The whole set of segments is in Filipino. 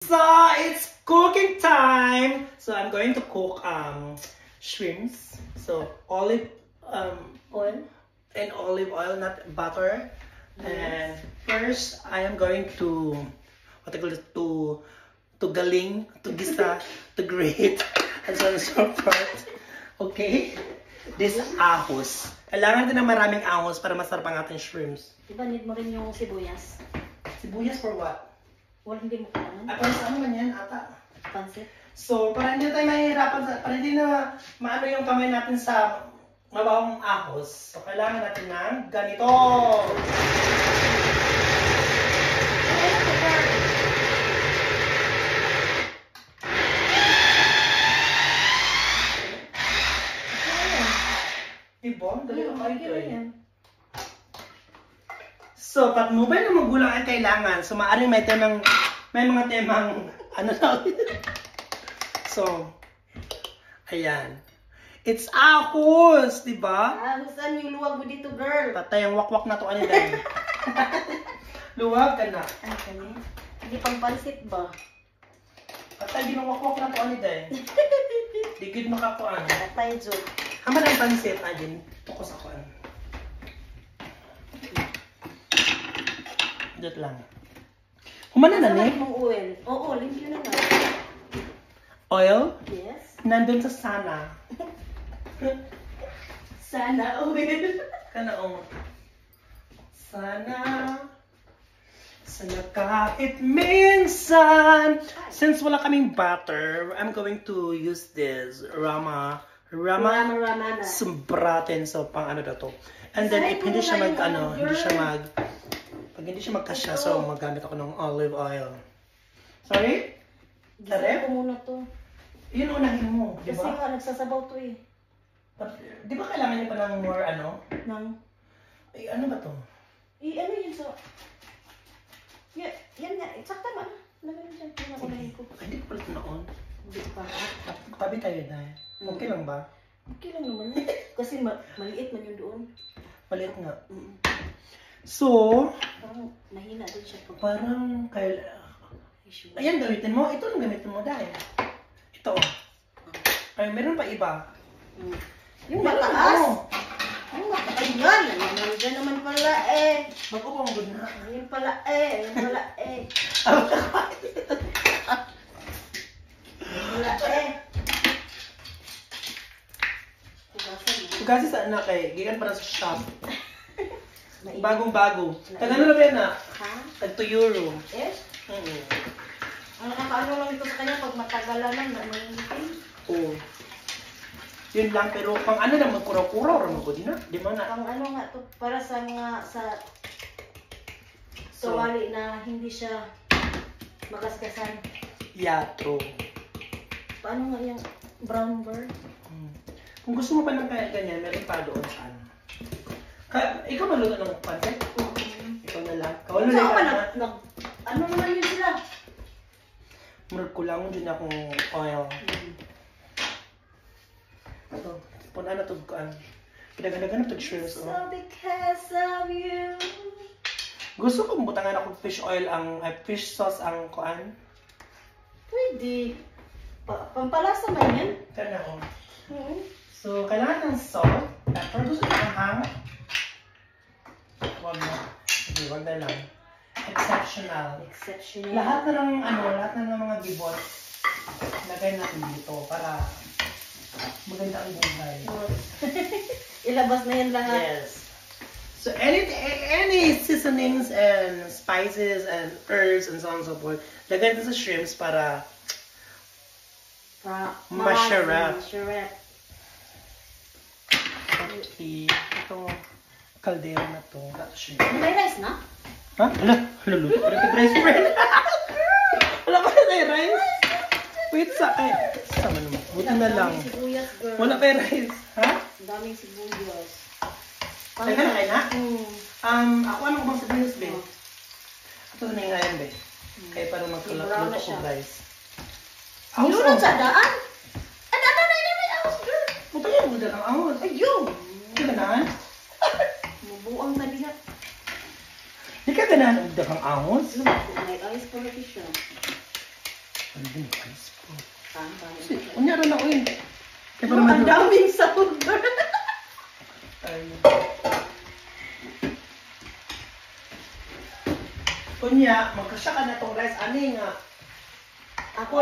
So it's cooking time. So I'm going to cook shrimps. So olive Oil. and olive oil, not butter. Yes. And first I am going to what I call it to galing, to gisa, to grate, and so on and so forth. Okay? This ahos. Kailangan natin ng maraming ahos para masarap ang ating shrimps. Diba need mo rin yung sibuyas? Sibuyas for what? Wala, hindi mo kailangan. Para sa ano man yan, ata? Pansit. So, para hindi tayo mahihirapan, para hindi na maano yung kamay natin sa mabawang ahos. So, kailangan natin ng ganito. Diba? Dali ang kayo eh. So, patnubay na magulang ay kailangan. So, maaaring may mga temang, ano na. So, ayan. It's ahos, di ba? Saan yung luwag mo dito, girl? Patay ang wakwak na to, ano dahil. Luwag ka na. Ano ka niya? Hindi pang pansit ba? Patay din ang wakwak na to, ano dahil. Digid makakuan. Patay, Jod. Haman ang pansit, adin. Tukos ako. Dito lang. Humana na Saan ni? mong oil? Oo, limpyo na nga. Oil? Yes. Nandun sa sana. Sana oil. Kanaong. Sana kahit minsan. Since wala kaming butter, I'm going to use this Rama Sumbraten. So, pang ano na to. And then, if hindi siya mag, pag hindi siya magkasya, so magamit ako ng olive oil. Sorry? Gisa ko muna to. Yun unahin mo, di Kasi ba? nga, nagsasabaw to eh. Di ba kailangan niyo pa ng more ano? Nang? Ay, ano ba to? Ano yun sa... Yan nga, eksakta ba? Lagyan dyan, pinakulahin ko. Ay, hindi ko pala ito noon. Hindi pa. Tabi tayo dahil. Okay lang ba? Okay lang naman. Kasi maliit man yun doon. Maliit nga. So, Parang mahina din siya. parang ayan, gamitin mo. Ito lang gamitin mo dahil. Ito. Ay, meron pa iba. Yung Meron mataas. ako. Yung mataas. Yan. Nandiyan naman pala eh. Mag-upang good na. Ayun pala eh. Ayun pala eh. Wala eh. Kasi sa anak eh, gigan para sa shop. Bagong-bago. Tagano na ba yan ah? Ha? Tag 2 euro. Eh? Ang nakakaano lang ito sa kanya pag matagalan lang na mainitin. Oo. Yun lang, pero pang ano na, magkuraw-kuraw, ramang ko din na. Di ba na? Pang ano nga to, para sa mga So, tuwali na hindi siya magasgasan. yeah, true. Paano nga yung brown bird? Kung gusto mo pa ng kaya ganyan, meron pa doon sa ano. Ikaw maluto ng pancit? Ikaw na lang. Ikaw na lang. Ano naman yun sila? Murag ko lang dyan akong oil. Ito, puna na ito. Pinaganagan na ito shrimps. So because of you. Gusto kong butangan ako fish oil, fish sauce ang kuan. Pwede. Pampalasa man yan? Kaya ako. So, kailangan ng salt, pepper. Gusto nyo ang hang? Wag na. Sige, wag na lang. Exceptional. Exceptional. Lahat na ng mga gibot, lagay natin dito para maganda ang buhay. Ilabas na yan lahat. Yes. So, any seasonings and spices and herbs and so on and so forth, lagay natin sa shrimps para masarap. Masarap. Okay. Itong kaldero na to. May rice na? Ha? Hala, luluto ka rin rice friend. Wala pa na rice? Wait sa kay. Sama naman. Buti na lang. Daming sibuyas, girl. Wala pa rice. Ha? Daming sibuyas. Kaya ka na kayo na? Ako ano ko bang sibuyas, be? Oh. Ito na yung ngayon, be. Kaya para magluto ko rice. Nilunod sa daan? Ano na ahos, girl? Puta yan, buda ng ahos. Ayun! Hindi ka na? Mabuang na diha. Hindi ka ganahan ang dagang ahos? May ayos pala siya. Hindi, guys po. Saan? Unya rin ako yun. Kaya Oh, ang daming sahog. Kunya, magkasya ka na itong rice. Ano nga?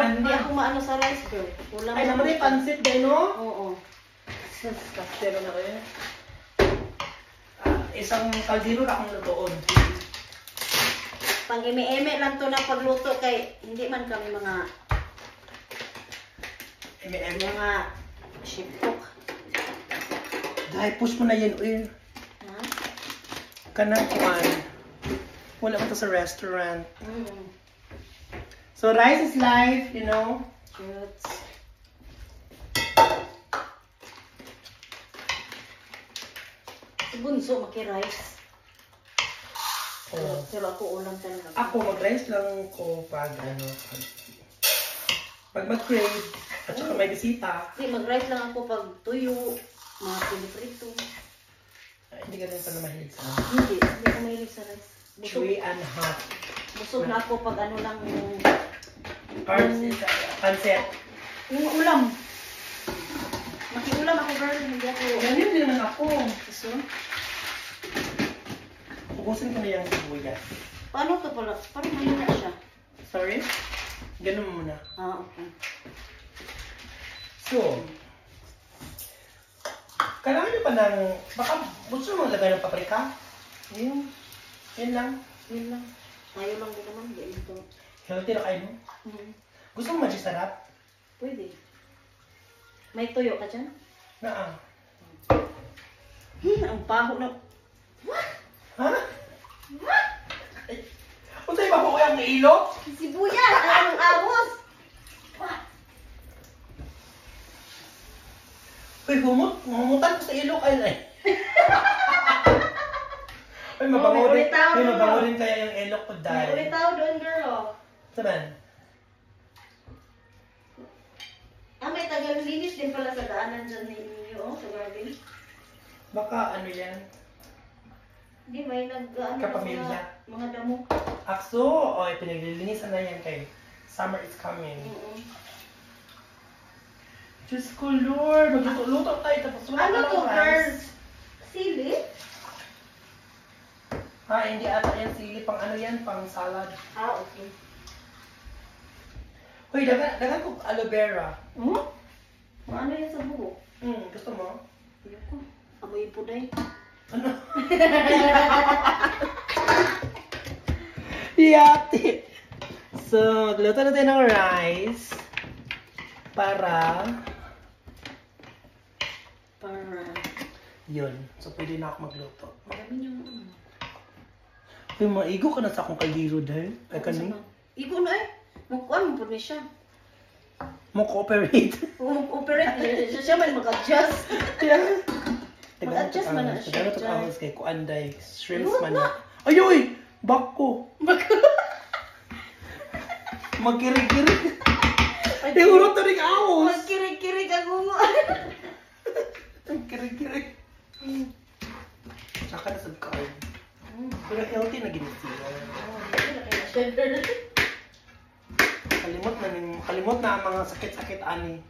Hindi ako maano sa rice, girl. Ulam Ay, lang naman yung ako. pansit din, no? Oo. Sus, kastero na kayo. Isang kaldero na akong lutoon. Pang eme-eme lang to na pagluto kay hindi man kami mga chef cook. Dahil push mo na yan, oil. Ha? Kanang kuhan. Wala mo to sa restaurant. Mm. So, rice is life, you know? Cute. Si Bunso, maki-rice. Oh. Pero ako ulam talaga. Ako, mag-rice lang ko pag, pag mag-crave, at saka may bisita. Hindi, mag-rice lang ako pag tuyo, mga piniprito. Hindi ka rin pala mahilig sa Hindi ako mahilig sa rice. chewy and hot. Busog na ako pag ano lang yung Carbs is pancit. ulam. Makiulam ako, girl. Hindi ako. Ganyan din naman ako. So, Ubusin ko na yung sibuyas. paano to pala? Parang mahina siya. Sorry? Ganun muna. Ah, okay. So, kailangan nyo pa ng, baka gusto mo lagay ng paprika? Yun lang. Yun lang. Ayaw lang din naman. Hindi ito. Healthy na kayo. Gusto mo magic sarap? Pwede. May tuyo ka dyan? Naa. Ang baho na. Ha? Ay, unta ba ko kayang nailo? Sibuyas! Anong amos? Uy, humutan ko sa ilo kayo na eh. Uy, mabango may rin. ulitaw Uy, doon. mabango rin kaya yung ilok ko May dahil. ulitaw doon, girl. Oh. Saban? May tagal-linis din pala sa daanan dyan ninyo, sa garden. Baka ano yan? Hindi, may nag-ano Kapamilya. mga damo. Akso, o pinaglilinisan na yan kay summer is coming. Diyos ko, Lord. Magluto-luto tayo tapos wala Ano ka ng to, rice. girls? Sili? Ha, hindi ata yan sili. Pang ano yan? Pang salad. Ah, okay. Uy, dagan ko aloe vera. Ano yan sa buhok? Gusto mo? Ayoko. Amoy puday. Ano? Yati! So, magluto na tayo ng rice. Para... Yun. So, pwede na ako magluto. Marami niyang Uy, maigo ka na sa akong kaldero dahil. Ay, kanin. Igo na eh. Magkuhan mo po niya siya. Mo cooperate. Kung mag-operate, siya man mag-adjust. Yeah. Mag-adjust man na siya. Tagano ito ang kay Kuanday. Shrimps Ayun man na. na. Ayoy! Bako! Magkirig-kirig. Ay, Ihurot na rin ahos! Magkirig-kirig ako mo. Magkirig-kirig. Tsaka na sub-card. Pero healthy na ginisiya. Kalimot na ang mga sakit-sakit ani.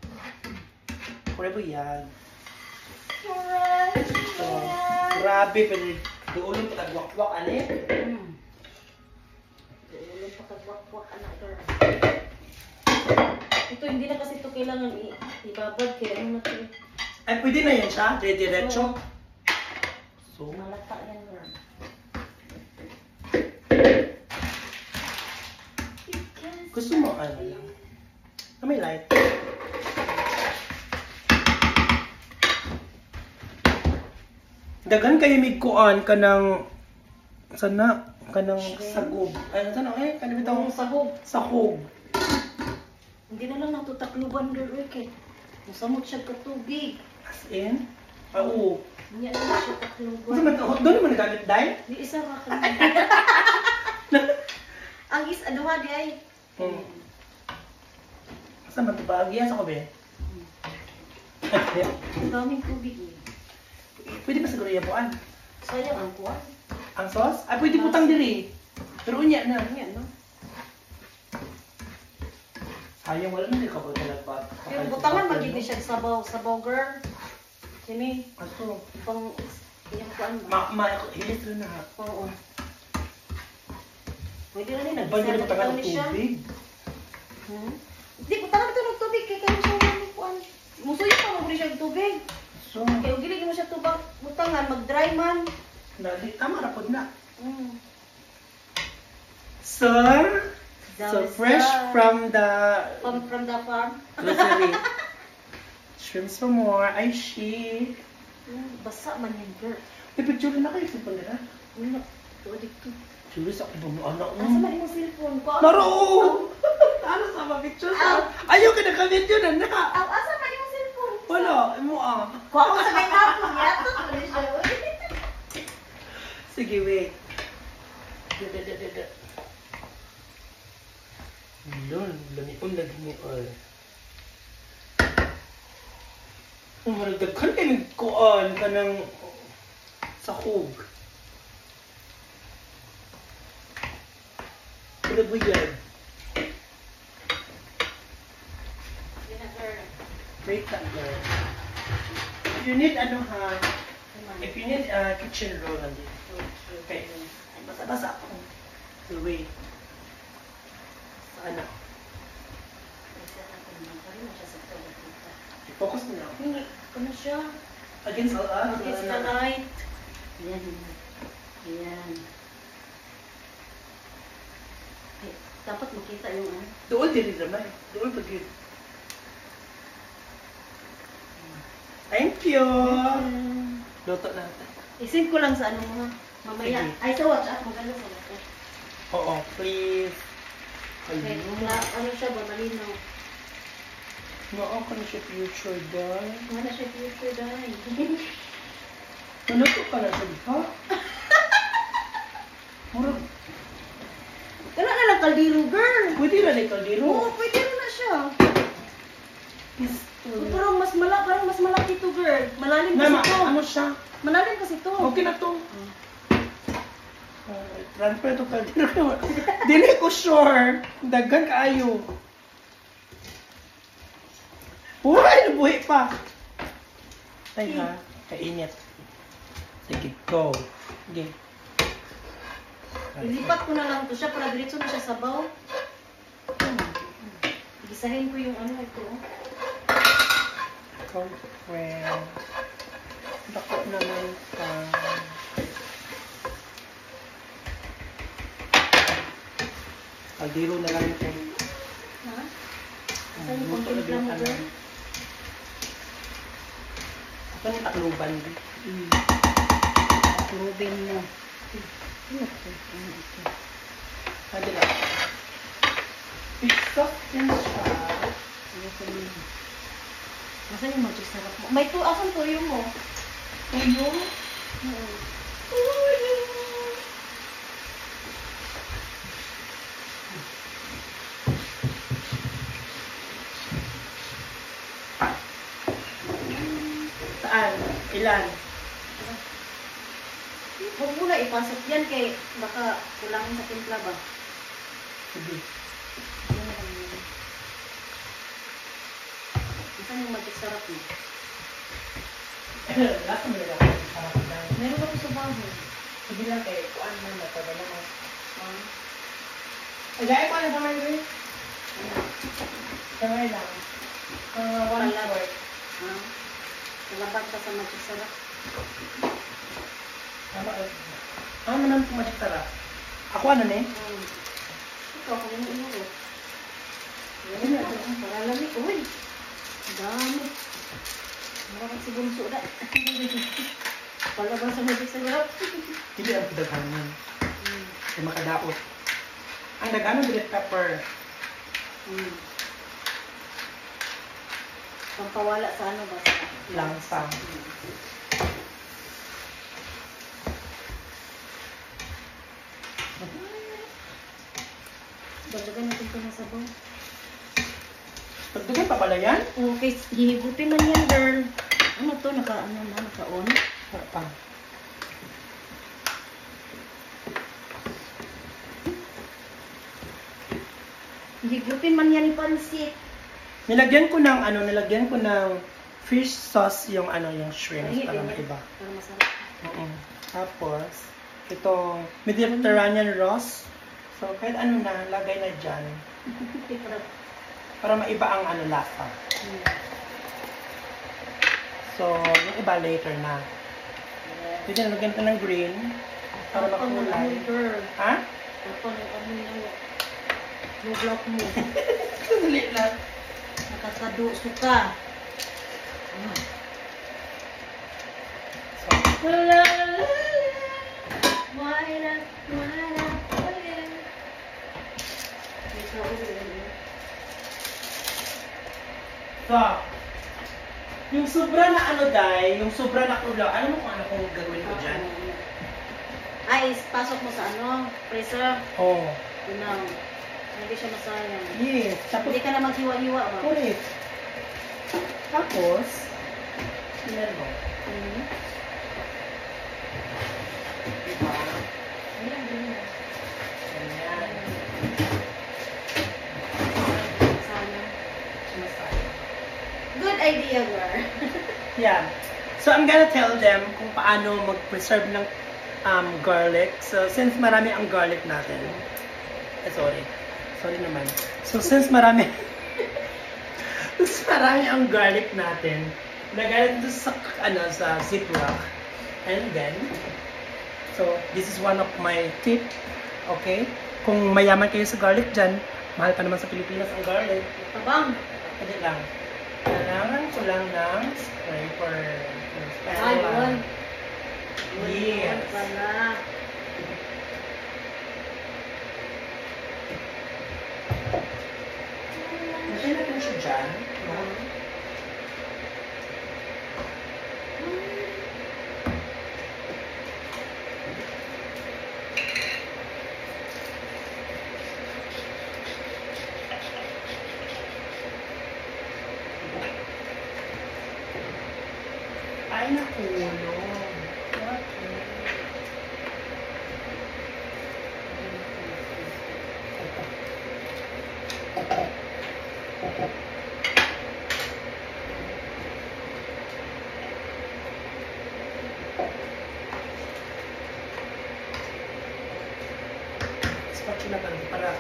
Forever yan. So, grabe, pero di ulo pa tagwak-wak ani. Di ulo pa tagwak-wak, anak girl. Ito, hindi na kasi ito kailangan ibabad. Kaya ano na ito. Ay, pwede na yan siya? Diretso? So, Malata yan, girl. gusto mo ano lang? May light. Dagan kayo migkuan ka ng sana kanang sagub. Ay, sana kanang bitong Sahog. sahog. Hindi na lang natutakluban, girl. Kay musamot siya ka tubig. As in? Oo. Hindi na lang siya Kasi takluban. doon naman nagamit dahil? Di isa ra ka. Ang duha di ay. Basta matubagi sa kobe. Ang daming tubig eh. Pwede ba siguro yapuan? Sayang ang kuwan. Ang sauce? Ay, pwede putang diri. Pero unya na. Yan, no? Ayaw, wala na ka ba talaga? Yung butangan magiging siya sabaw, girl. Sini, Aso, pang, yung kuan ba? hilit rin na. Oo. Pwede na rin, Pwede rin nagisa matagal na ng siya. tubig. Hindi, butangan ito ng tubig, kaya kayo siya ng kuan. Musuyo pa mo siya ng tubig. So, Kaya ugilig mo siya tubig, butangan, mag-dry man. dali, tama na po na. Mm. Sir, so Dami fresh sa- from the From the farm. grocery. Shrimp some more. Ay, she. Basa man yan, girl. May picture na kayo sa nila. Ano? Tuwa dito. Julie, sa ibang anak Asa mo. man yung cellphone ko? Naro! Ano sa mga picture sa? Ayaw ka na kami yun, anak. Asa man yung cellphone? Wala, mo ah. Kuha ko sa may hapon. Yato ko na siya. Sige, wait. Da. Lol, lamion lagi ni Ol. Maragdagkan kayo nagkuan ka ng sahog. Ano ba yan? Wait lang, girl. If you need ano ha, if you need kitchen roll nandito. Okay. Basa-basa ako. So wait. Ano? I-focus mo na. Hindi, ano siya? Against all odds. Against the light. Yan. Yan. Ay, dapat makita yung ano. Doon din naman. Doon pag yun. Thank you! Luto natin. Isend ko lang sa ano mo. Mamaya. Sige. Ay, sa WhatsApp. Maganda sa WhatsApp. Oo, please. Okay. Ayun. Ano siya ba? Malinaw. Noo ka na siya future, guy. Wala siya future dahil. Naluto ka na sa ha? Murag, Wala na lang kaldero, girl. pwede na ni kaldero. Oo, pwede na siya. Pero parang mas malaki to, girl. Malalim kasi Mama, to. ano siya? Malalim kasi to. Okay na to. Transfer to kaldero. Dili ko sure. Daghan kaayo. Uy, nabuhi pa. Ay ha, kainit. Sige, go. Sige. Ilipat ko na lang to siya para diretso na siya sa baw. Gisahin ko yung ano ito. Go, friend. Dako naman ka. Kaldero na lang ito. Ha? Saan yung pangkimpla mo, girl? Ako ni takluban. Rubin mo. Sabi lang. Pizza din siya. Nasaan yung mag-sarap mo? May to, asan tuyo mo? Tuyo? Tuyo! Saan? Ilan? Huwag mo na ipasok yan kay baka kulangin sa timpla ba? Sige. Nasaan yung mag-sarap mo? Lahat mo nila ako. Sarap na. Meron ako sa bahay. Sige lang kay kuan mo na. Pagala mo. Ah. Agay ko na sa mga rin. Kamay lang. One Pala. quart. Ah. Nalabag ka sa mag-sarap. Tama. Ano naman kung masarap? Ako ano ne? Ito ako yung inuro. Yan na. Para lamig. Uy! Dami. Maraming si Bunso na. Palabas sa mag-sarap. Hindi ang daghanan. Ay makadaot. Ang daghanan red pepper. Pampawala sa ano ba? Langsang. Dagdagan natin ito na sabaw. Pagdugay pa pala yan? Okay, hihigutin man yan, girl. Ano to? Naka-on? Wala pa. Higutin man yan yung pansit. Nilagyan ko ng fish sauce yung yung shrimp Ay, para ganyan. maiba. Para masarap. Tapos, itong Mediterranean Ross. So, kahit ano na, lagay na dyan. Para maiba ang lasa. So, yung iba later na. Dito na, lagyan ko ng green. Para makulay. Ha? Tapos yung block mo. Sandali lang. Nakakaduso ka. So, so, yung sobra na yung sobra na kulaw, alam mo kung gagawin ko dyan? Ay, pasok mo sa freezer. Oo. Tunaw. Hindi siya masayang. Yes. Tapos, Hindi ka na maghiwa-hiwa ba? correct. Tapos, sinan mo. Diba? Ayan, ganyan. Ganyan. Sayang. Masaya. Good idea, girl. Yeah. So, I'm gonna tell them kung paano mag-preserve ng garlic. So, since marami ang garlic natin. Sorry naman. So, since marami ang garlic natin, lagay natin sa ziplock. And then, so, this is one of my tip. Okay? Kung mayaman kayo sa garlic dyan, mahal pa naman sa Pilipinas ang garlic. Tabang. Hindi lang. Kailangan ko lang ng scraper. Ayun. Yes. Pala. Lagyan natin siya dyan. No? Ay, nakulong. Okay. Spatula ka para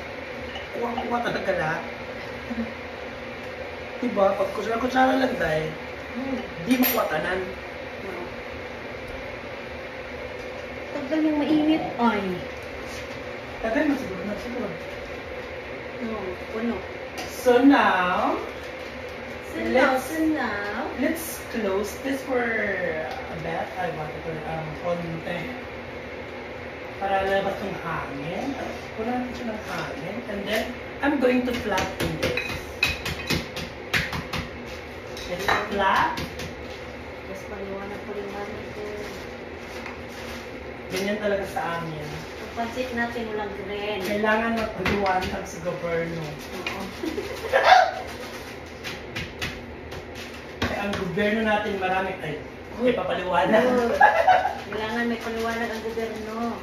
kuha talaga lahat. Diba? Pag kutsara lang dahil, di makuwatanan. Tagal yung mainit. Ay. Tagal mo siguro. No, puno. So now, Now. let's close this for a bit. I want to put konti. Para labas yung hangin. Punan natin siya ng hangin. And then, I'm going to flatten this. Let's flat. Mas paliwanag ko. Ganyan talaga sa amin. Pagpansit natin walang green. Kailangan magpaliwanag sa gobyerno. Oo. Kaya ang gobyerno natin marami ay papaliwanag. Kailangan may paliwanag ang gobyerno.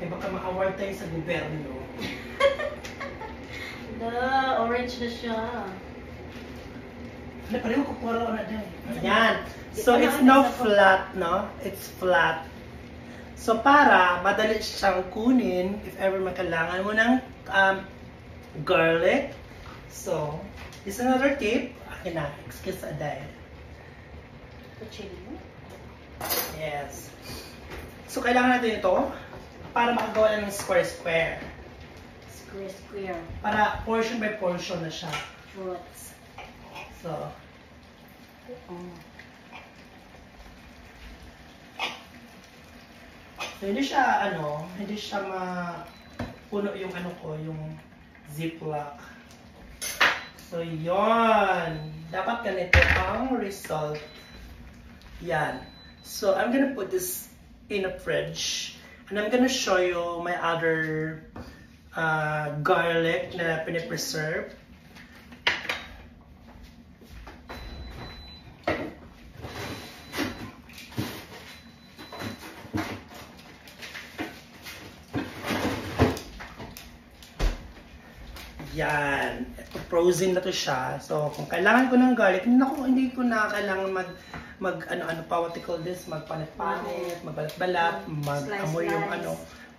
Eh baka ma-award tayo sa gobyerno. Orange na siya. Wala, pareho ko puro na din. Ayan. So, it's now flat, no? It's flat. So, para madali siyang kunin, if ever makailangan mo ng garlic. So, this is another tip. Akin na, excuse a day. Kutsili mo? Yes. So, kailangan natin ito para makagawa ng square-square. Square. Para portion by portion na siya. Fruits. So, so hindi siya puno yung yung ziplock. So, yon. Dapat ganito ang result. Yan. So, I'm gonna put this in a fridge. And I'm gonna show you my other garlic na pinipreserve. Yan. Ito, frozen na to siya. So, kung kailangan ko ng garlic, hindi ko na kailangan ano pa, what you call this, magpanit-panit, magbalat-balat, mag-amoy yung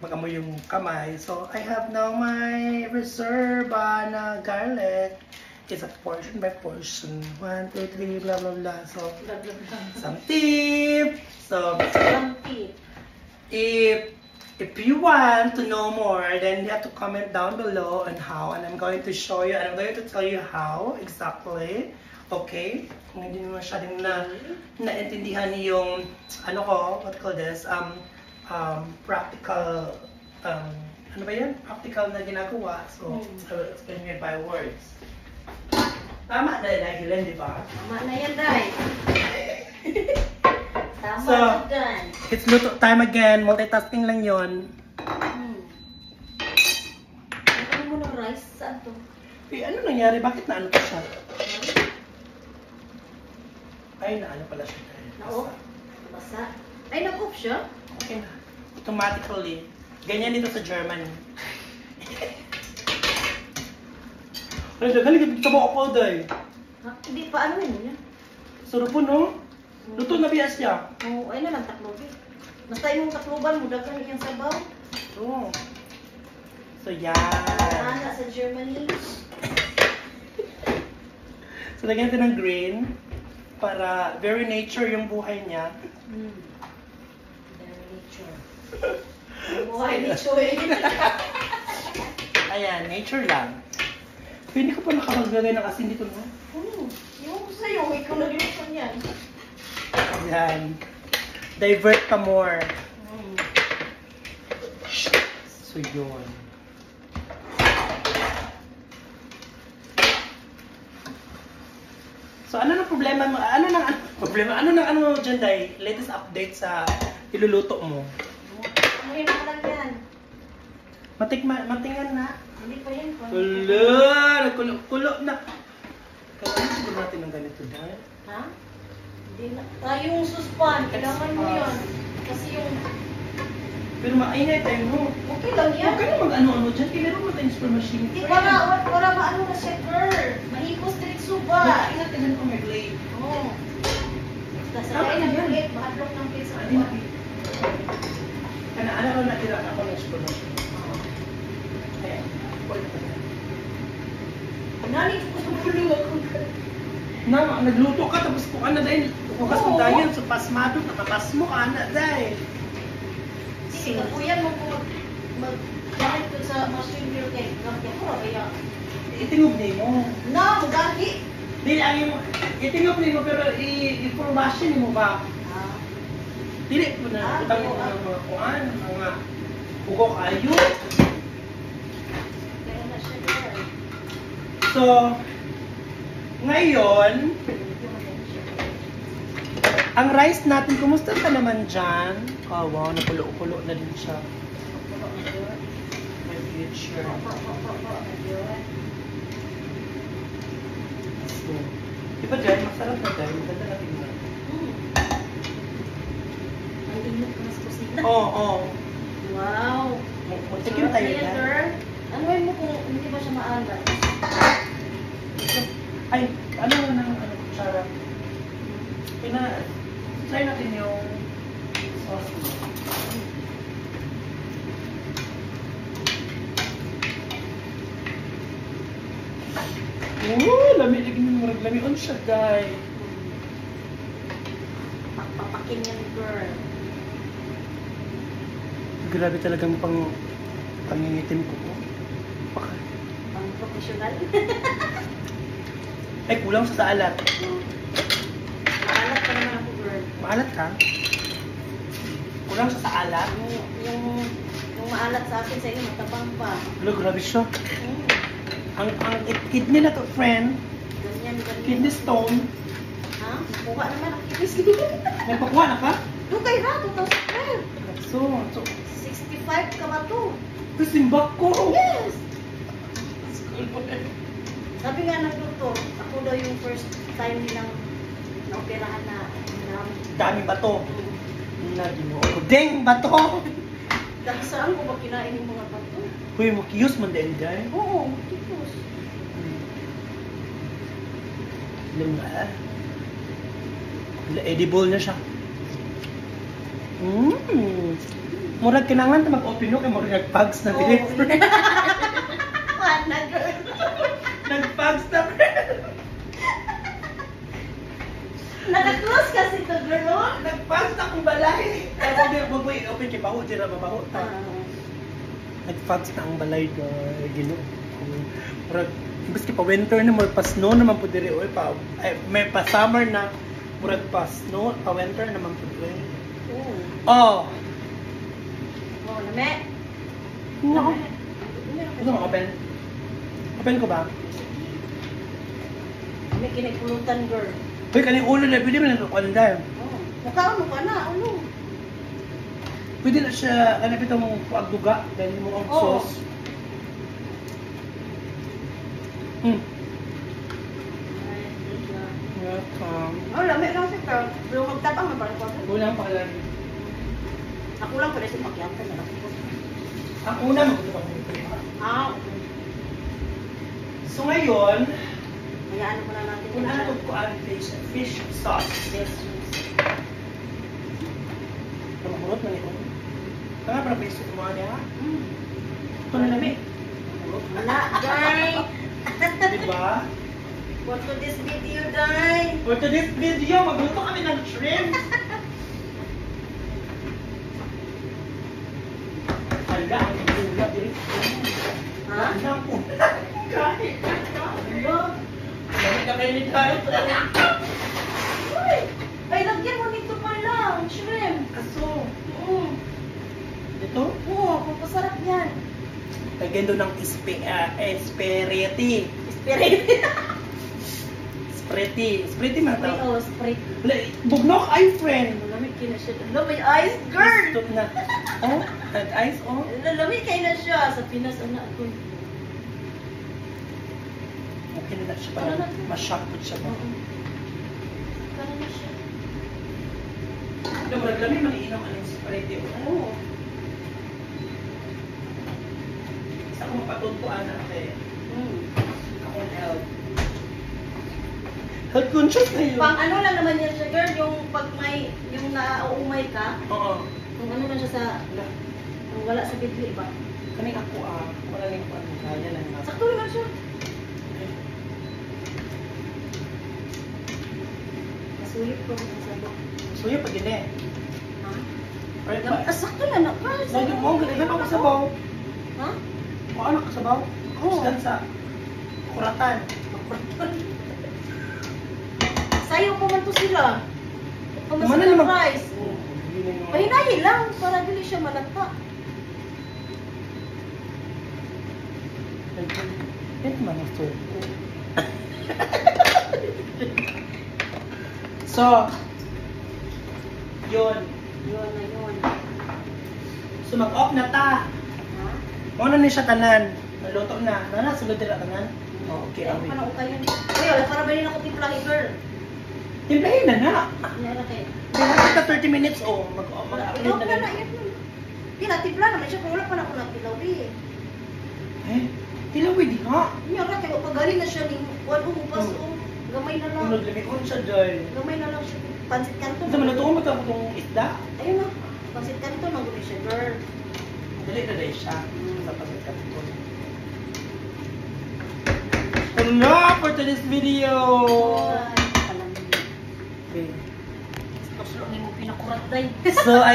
mag-amoy yung kamay. So, I have now my reserva na garlic. It's a portion by portion. 1, 2, 3, blah, blah, blah. So, some tip. So, if you want to know more, then you have to comment down below on how, and I'm going to show you, and I'm going to tell you how exactly. Okay? Kung hindi mo masyadong naintindihan yung, what you call this, practical, ano ba yan? Practical na ginagawa. So, I will explain it by words. Tama na dahil, di ba? Tama na yan, Day. Tama So, na dyan. it's luto time again. Multitasking lang yon. Ano mo ng rice? Saan to? Ano nangyari? Bakit na ano pa siya? Ay, na ano pala siya. Na-off? Basa? Ay, na-off siya? Okay na. Automatically. Ganyan dito sa Germany. Ay, daghan kita mo ako, day. Ha? Hindi pa, ano yun yan? Sarap po, no? Luto na bias niya. Oo, ay na lang taklobi. Basta yung takloban mo, daghan yung sabaw. Oo. So, yan. Ana sa Germany. So, lagyan natin ng green para very nature yung buhay niya. Very nature. Buhay nature. Ayan, nature lang. Pero hindi ko pa nakapaglagay ng asin dito, no? Yung sa'yo, ikaw nag-inusan yan. Ayan. Divert pa more. So, yun. So, ano nang problema mo? Ano nang dyan, Day? Latest update sa iluluto mo. Ano yung naman yan? Matingan na. Hindi pa yan. Hala! Nagkulo na. Kailangan siguro natin ng ganito, Day. Ha? Hindi na. Yung suspan, kailangan mo yun. Kasi yung... Pero maingay tayo, no? Okay lang yan. Huwag ka na mag-ano-ano dyan. Kaya meron mo tayong spray machine. Hindi, para maano na siya, girl. Mahipos diretso ba? Ingat ka dyan kung may blade. Oo. Basta sakay ng blade, mahadlok ng blade sa Adi kuwan. na. Ano na nakira ako ng spray machine. Ayan. Nani ko sa bulong ako. Nagluto ka tapos kung ano dahil bukas mo dahil so pasmado nakapas mo ka na dahil. Sige, kuya mo ko mag-gamit ko sa machine beer cake. Gamit ko kaya. Itingog ni mo. Na, magagi. Dili ang mo itingog ni mo pero i-formation mo ba? Dili ko na utang mo ang mga kuan, mga ugok ayo. Kaya na siya girl. So ngayon, ang rice natin, kumusta ka naman dyan? Oh, wow, napulo-pulo na din siya. My future. So, diba dyan, masarap na dyan. Maganda na tingnan. Ang init ko mas kusina. Oo. Wow. Magtigil tayo Sarap na yan, dyan. girl. Ano yun mo kung hindi ba siya maalat? Ay, ano na ng kutsara? Try natin yung sauce mo. Lami on siya, guys. Papakin yan, girl. Grabe talagang pangingitim ko. Pang professional. Ay, kulang sa alat. Maalat pa naman ako, girl. Maalat ka? Kulang sa alat? Yung maalat sa akin sa inyo, matabang pa. Hello, grabe siya. Ang kidney na to, friend. Ganyan. Kidney stone. Ha? Kuha naman ang kidney. May pakuha na ka? Dugay na, 2012. So, 65 ka ba to? ito simbak ko. Yes! Sabi nga ng doktor, ako daw yung first time nilang naoperahan na Dami ba to? Nagino ako. Deng ba to? Saan ko ba kinain yung mga pato? Uy, makiyos man din dyan. Oo, tipos. Alam nga. Edible na siya. Murag kinangan na mag-open no, kaya murag nag-pugs na deliver. Wala, girl. Nag-pugs na Naka-close kasi to, girl. Nag-pugs na akong balay. Kaya wag mo i-open kay baho, dira mabaho ta. Nag-pugs na ang balay, gino. Murag, imbes pa winter na, murag pa snow naman po diri. May pa summer na, murag pa snow, pa winter naman po diri. Oh! Oh, lame. No. Ano mo, open? Open ko ba? May kinipulutan, girl. Uy, kaning ulo na, pwede mo na kakuandan. Oh. Mukha mo ka na, ano? Pwede na siya, ano ito mong pagduga, dahil mo ang sauce. Welcome. Oh, lame lang siya, girl. Pero magtabang na parang pagod. Ulang pakalagi. Ako lang pala siya pakyanta na lang. Ang una, magduga ko. Okay. So ngayon, Hayaan mo na natin. kung ano ko ang fish sauce. Yes, Kamahurot na nito. Kaya para fish sauce mo niya. Mm. Ito na namin. Wala, guys. Diba? What to this video, guys? For today's video, magluto kami ng shrimp. Handa ang gula din. Ha? Handa po. Kahit. Dami ka kayo ni tayo. Uy! Ay, lagyan mo nito pala. Ang shrimp. Aso. Oo. Ito? Oo, papasarap yan. Lagyan doon ng spaghetti. Spirit. Spaghetti man Ay, ito. oh, Sprite. Bugnok ay friend. Malamig kayo na siya. Ano, may ice, girl! Stop na. Oh, nag-ice oh. Malamig kayo na siya. Sa Pinas, anak ko. Okay na siya para ma-shock po siya. Oo. Kaya na siya. Ito, maraglamig maniinom ang spaghetti. Oo. Isa ko mapatuntuan na kay akong health. Health conscious na yun. Pang ano lang naman yan siya, girl, yung pag may, yung nauumay ka, Oo. kung ano lang siya sa, kung wala sa bibli ba? Kaming ako wala rin ko kaya lang. Sakto naman siya. Masulit ko ang sabok. Suyo pag hindi. Ha? Alright ba? Sakto na na. Lagi mo, ganyan ako sa baw. Ha? O ano ka sa baw? Oo. Saan sa kuratan. Sayo po man to sila. Kung Mana mas naman? price. Pahinayin lang para dili siya malata. Ito man ang story. So, yun. Yun na yun. So mag-off na ta. Ha? Muna ni siya tanan. Naluto na. Nana, sulod nila tanan. Oh, okay, Ano okay. ka na utayin? Uy, wala para ba nila ko timplahin, girl? Timplahin na na. Ano na kayo? After 30 minutes, oh, mag-upload Tilaw na na lang. na, yan. Tila, timpla naman siya. Kung wala pa na ako nagtilaw eh. Eh, tilawid di ha. Hindi ako kaya pagaling na siya ni Juan Umupas o. Gamay na lang. Unod, lamion siya dyan. Gamay na lang siya. Pansit kanto. Sa maluto mo itong isda. Ayun na. Pansit kanto nang guli siya, girl. Dali na dahil siya. Sa pagkakat ko. Enough for today's video! Alam mo. Okay. Tapos ni mo pinakurat day. So,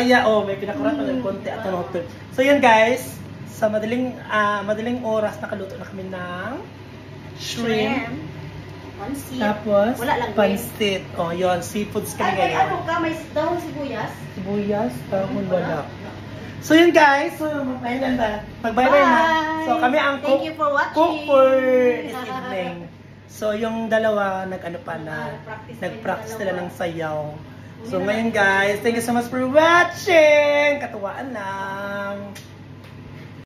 may pinakurat pa ng konti at ano. So, yun guys. Sa madaling oras, nakaluto na kami ng shrimp. Pansit. Tapos, Wala lang pansit. O, yun. Seafoods kami Ay, ano ngayon. ka? May dahon sibuyas? Sibuyas, dahon, wala. So, yun guys. So, magbayaran na. Magbayaran na. So, kami ang Thank you for watching. cook for this evening. So, yung dalawa, nag-practice sila ng sayaw. So, ngayon guys, thank you so much for watching! Katuwaan lang!